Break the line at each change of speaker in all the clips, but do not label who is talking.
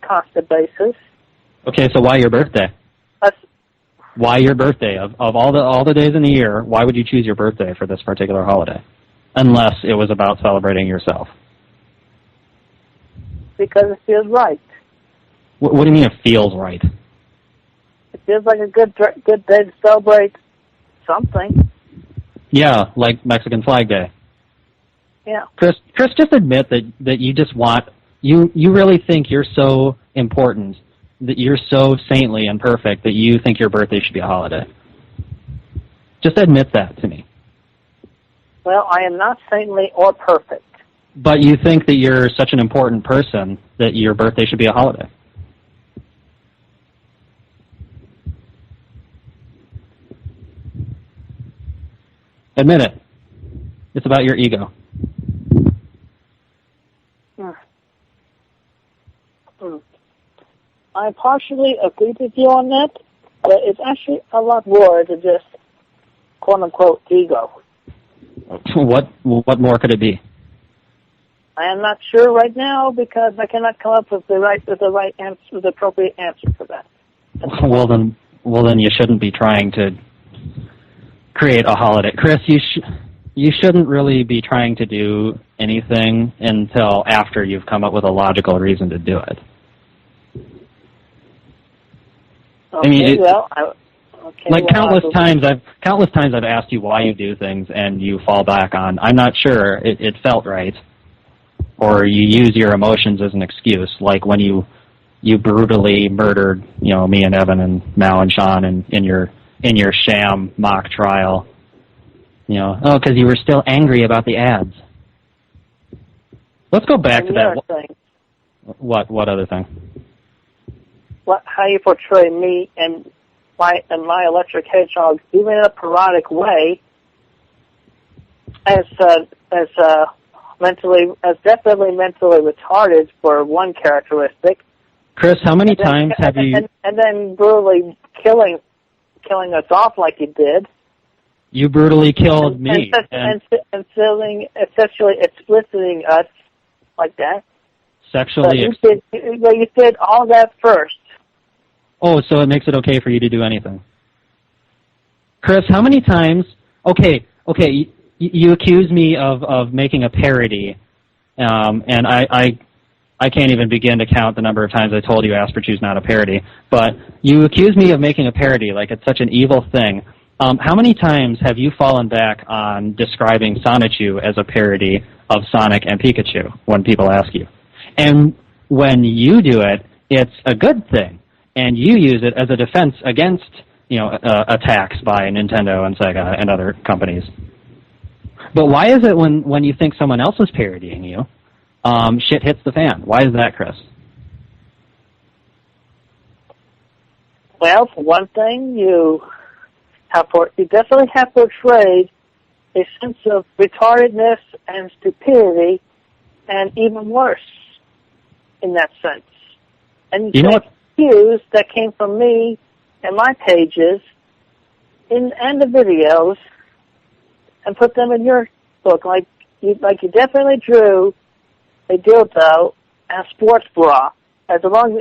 constant basis.
Okay, so why your birthday? Why your birthday? Of all the days in the year, why would you choose your birthday for this particular holiday? Unless it was about celebrating yourself.
Because it feels right.
What do you mean it feels right?
It feels like a good day to celebrate something.
Yeah, like Mexican Flag Day.
Yeah.
Chris, just admit that you just want, you really think you're so important, that you're so saintly and perfect that you think your birthday should be a holiday. Just admit that to me.
Well, I am not saintly or perfect.
But you think that you're such an important person that your birthday should be a holiday. Admit it. It's about your ego.
I partially agree with you on that, but it's actually a lot more than just quote-unquote ego.
What more could it be?
I am not sure right now because I cannot come up with the appropriate answer for that.
Well then you shouldn't be trying to create a holiday. Chris, you shouldn't really be trying to do anything until after you've come up with a logical reason to do it.
Okay,
I mean, countless times I've asked you why you do things, and you fall back on, I'm not sure, it felt right, or you use your emotions as an excuse, like when you brutally murdered, me and Evan and Mal and Sean in your sham mock trial, because you were still angry about the ads. Let's go back to that.
Thing.
What other thing?
How you portray me and my electric hedgehog, even in a parodic way, as definitely mentally retarded for one characteristic.
Chris, how many times have you?
And then brutally killing us off like you did.
You brutally killed me.
And sexually expliciting us like that.
Sexually.
You did all that first.
Oh, so it makes it okay for you to do anything. Chris, how many times? Okay. You accuse me of making a parody, and I can't even begin to count the number of times I told you Asperchu's not a parody. But you accuse me of making a parody, like it's such an evil thing. How many times have you fallen back on describing Sonichu as a parody of Sonic and Pikachu when people ask you? And when you do it, it's a good thing, and you use it as a defense against attacks by Nintendo and Sega and other companies. But why is it when you think someone else is parodying you, shit hits the fan? Why is that, Chris?
Well, for one thing, you definitely have portrayed a sense of retardedness and stupidity, and even worse in that sense. And you know what? Views that came from me and my pages and the videos, and put them in your book, like you definitely drew a dildo and a sports bra as among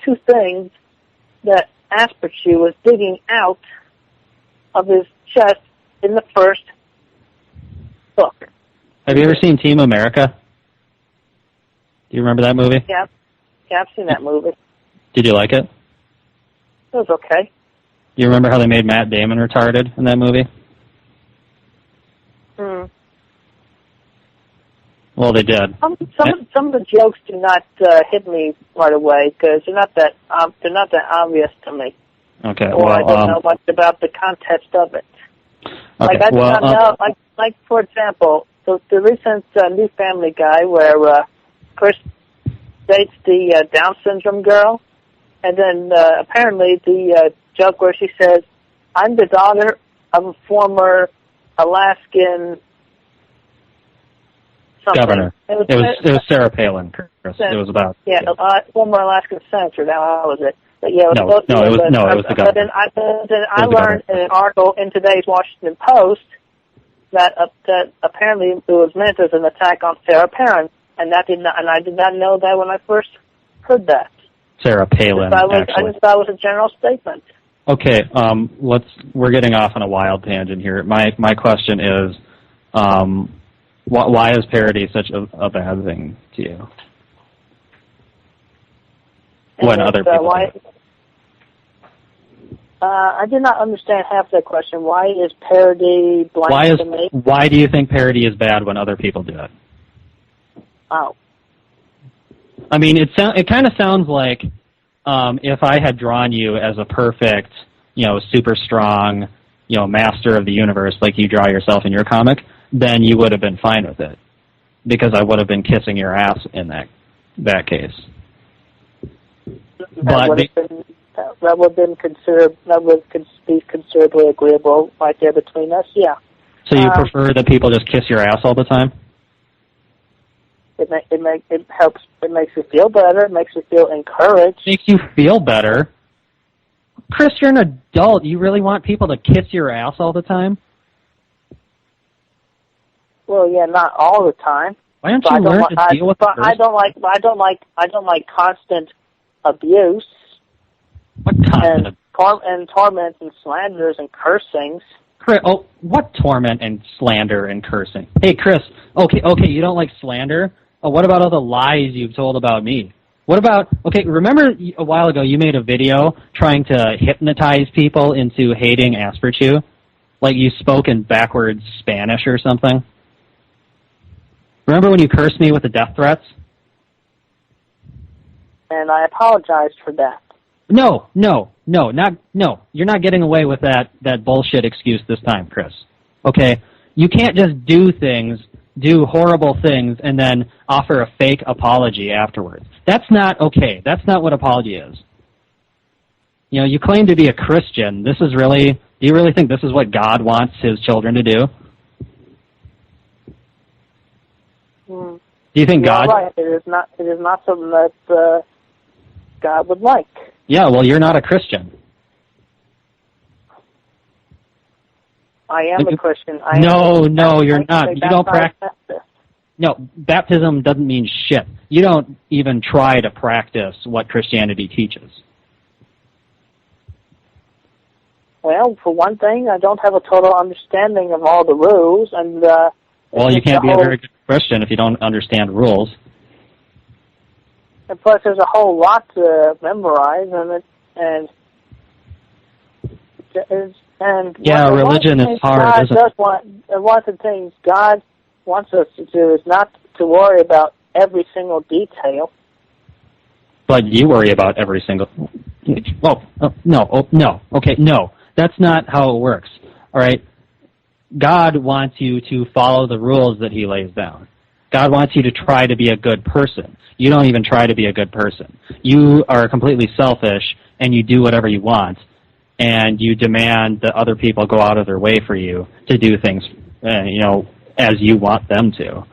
two things that Asperchu was digging out of his chest in the first book.
Have you ever seen Team America? Do you remember that movie?
Yeah, I've seen that movie.
Did you like it?
It was okay.
Do you remember how they made Matt Damon retarded in that movie? Well, they did.
Some of the jokes do not hit me right away because they're not that obvious to me.
Okay.
Or I don't know much about the context of it.
Okay.
Like I do not know. Like for example, the recent New Family Guy where Chris dates the Down syndrome girl, and then apparently the joke where she says, "I'm the daughter of a former Alaskan." Something.
Governor. It was Sarah Palin, Chris. It was about
former Alaskan senator. Now how was it? But yeah,
it was the governor.
But then I learned in an article in today's Washington Post that apparently it was meant as an attack on Sarah and I did not know that when I first heard that.
Sarah Palin,
I
actually.
just thought it was a general statement.
Okay, we're getting off on a wild tangent here. My question is, why is parody such a bad thing to you? When other people do it?
I did not understand half that question. Why is parody blank to me?
Why do you think parody is bad when other people do it?
Oh.
I mean, it kind of sounds like if I had drawn you as a perfect, super strong, master of the universe like you draw yourself in your comic, then you would have been fine with it, because I would have been kissing your ass in that case.
That would be considerably agreeable right there between us. Yeah.
So you prefer that people just kiss your ass all the time?
It helps. It makes you feel better. It makes you feel encouraged.
Makes you feel better. Chris, you're an adult. You really want people to kiss your ass all the time?
Well, yeah, not all the time.
Why don't you learn to deal with it?
But I don't like constant abuse.
What constant?
And torment and slanders and cursings.
Chris, what torment and slander and cursing? Hey, Chris. Okay, you don't like slander? Oh, what about all the lies you've told about me? What about, remember a while ago you made a video trying to hypnotize people into hating Asperchu? Like you spoke in backwards Spanish or something? Remember when you cursed me with the death threats? And
I apologized for that.
No. You're not getting away with that bullshit excuse this time, Chris. Okay? You can't just do horrible things, and then offer a fake apology afterwards. That's not okay. That's not what apology is. You claim to be a Christian. Do you really think this is what God wants his children to do? Do you think God...
Right. It is not something that God would like.
Yeah, well, you're not a Christian.
I am a Christian.
No, you're not. You don't practice. No, baptism doesn't mean shit. You don't even try to practice what Christianity teaches.
Well, for one thing, I don't have a total understanding of all the rules, and
well, you can't be a very good Christian if you don't understand rules.
And plus, there's a whole lot to memorize, and
yeah, religion is hard.
One of the things God wants us to do is not to worry about every single detail.
But you worry about every single... No. Okay, no. That's not how it works. All right? God wants you to follow the rules that he lays down. God wants you to try to be a good person. You don't even try to be a good person. You are completely selfish, and you do whatever you want, and you demand that other people go out of their way for you to do things, as you want them to.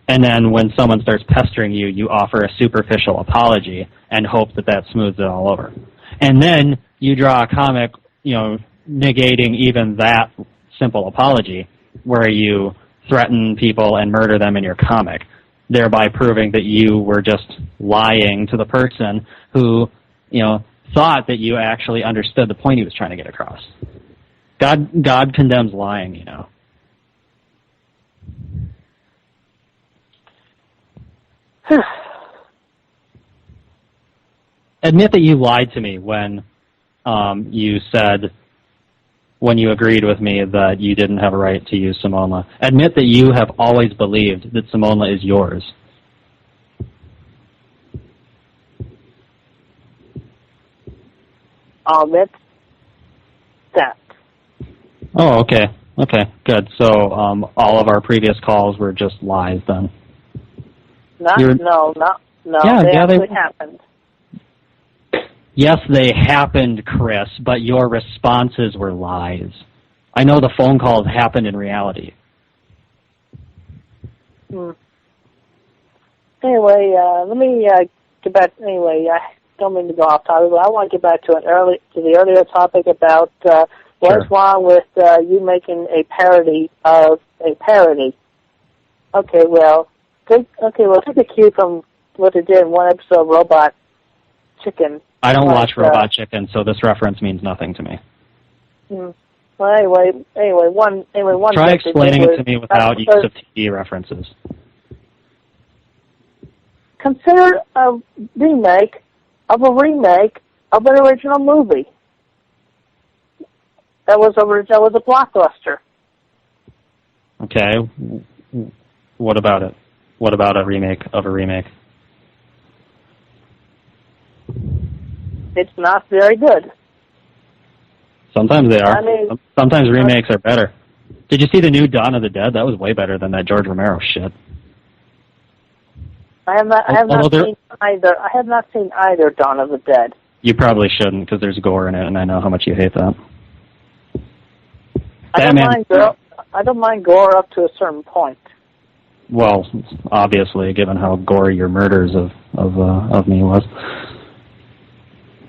And then when someone starts pestering you, you offer a superficial apology and hope that smooths it all over. And then you draw a comic, negating even that simple apology, where you threaten people and murder them in your comic, thereby proving that you were just lying to the person who, thought that you actually understood the point he was trying to get across. God condemns lying, Admit that you lied to me when when you agreed with me that you didn't have a right to use Simona. Admit that you have always believed that Simona is yours.
I'll admit that.
Oh, okay. Okay, good. So all of our previous calls were just lies then?
No.
Yeah,
they actually happened.
Yes, they happened, Chris, but your responses were lies. I know the phone calls happened in reality.
Anyway, let me get back. Anyway, I don't mean to go off topic, but I want to get back to the earlier topic about what's wrong with you making a parody of a parody. Okay, well, Well, take a cue from what they did in one episode of Robot Chicken.
I don't watch Robot Chicken, so this reference means nothing to me.
Well, anyway, one.
Try explaining it to me without use of TV references.
Consider a remake of an original movie. That was a blockbuster.
Okay. What about it? What about a remake of a remake?
It's not very good.
Sometimes they are. Sometimes remakes are better. Did you see the new Dawn of the Dead? That was way better than that George Romero shit.
I have not seen either Dawn of the Dead.
You probably shouldn't, because there's gore in it, and I know how much you hate that.
I don't mind gore up to a certain point.
Well, obviously, given how gory your murders of me was.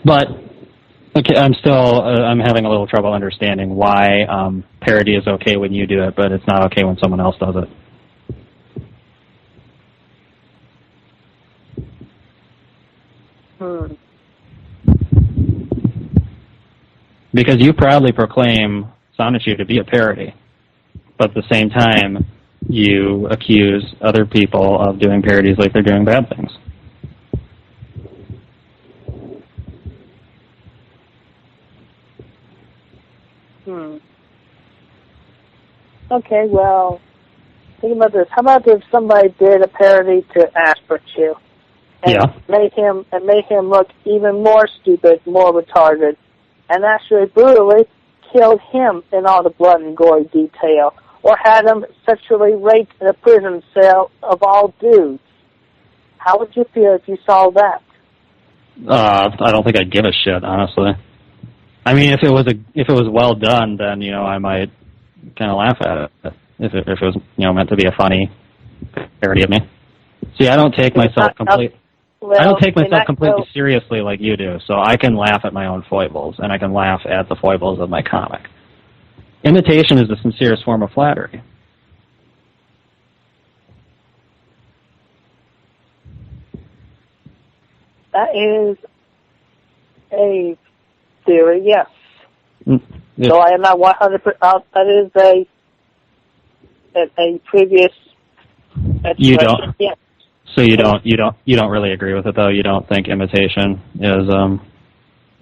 But okay, I'm having a little trouble understanding why parody is okay when you do it, but it's not okay when someone else does it. Because you proudly proclaim Sonichu to be a parody, but at the same time, you accuse other people of doing parodies like they're doing bad things.
Okay, well, think about this. How about if somebody did a parody to Asperchu? And made him look even more stupid, more retarded, and actually brutally killed him in all the blood and gory detail, or had him sexually raped in a prison cell of all dudes. How would you feel if you saw that?
I don't think I'd give a shit, honestly. I mean, if it was well done, then I might kind of laugh at it. If it was meant to be a funny parody of me. See, I don't take myself completely seriously like you do, so I can laugh at my own foibles, and I can laugh at the foibles of my comic. Imitation is the sincerest form of flattery.
That is a theory, yes.
Yeah.
So I am not 100%. That is a previous.
You don't.
Yes.
So you don't really agree with it, though. You don't think imitation is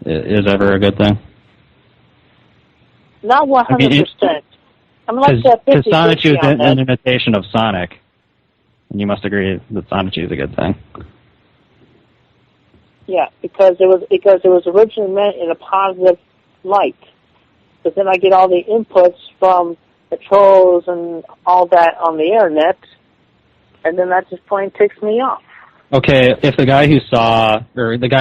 ever a good thing.
Not 100%. I'm like that 50-50
because Sonichu is
on that.
an imitation of Sonic, and you must agree that Sonichu is a good thing.
Yeah, because it was originally meant in a positive light, but then I get all the inputs from the trolls and all that on the internet, and then that just plain ticks me off.
Okay, if the guy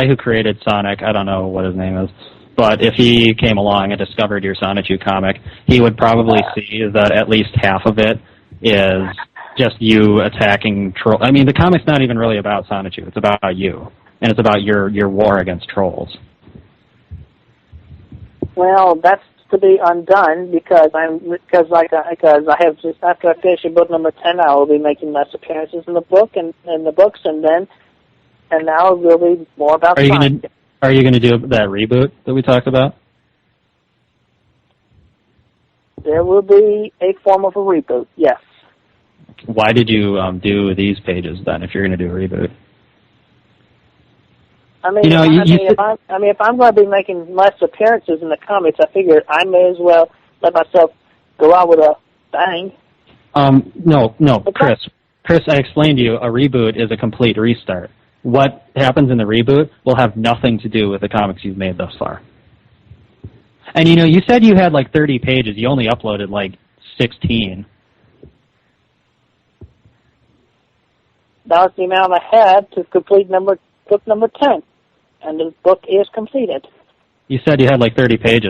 who created Sonic, I don't know what his name is, but if he came along and discovered your Sonichu comic, he would probably see that at least half of it is just you attacking trolls. I mean, the comic's not even really about Sonichu. It's about you, and it's about your war against trolls.
Well, that's to be undone because I have just after I finish book number 10, I will be making less appearances in the book and in the books, and now it will be more about Sonic.
Are you going to do that reboot that we talked about?
There will be a form of a reboot, yes.
Why did you do these pages then, if you're going to do a reboot?
If I'm going to be making less appearances in the comics, I figured I may as well let myself go out with a bang.
No, Chris, I explained to you, a reboot is a complete restart. What happens in the reboot will have nothing to do with the comics you've made thus far. And you said you had like 30 pages. You only uploaded like 16.
That was the amount I had to complete book number 10. And the book is completed.
You said you had like 30 pages.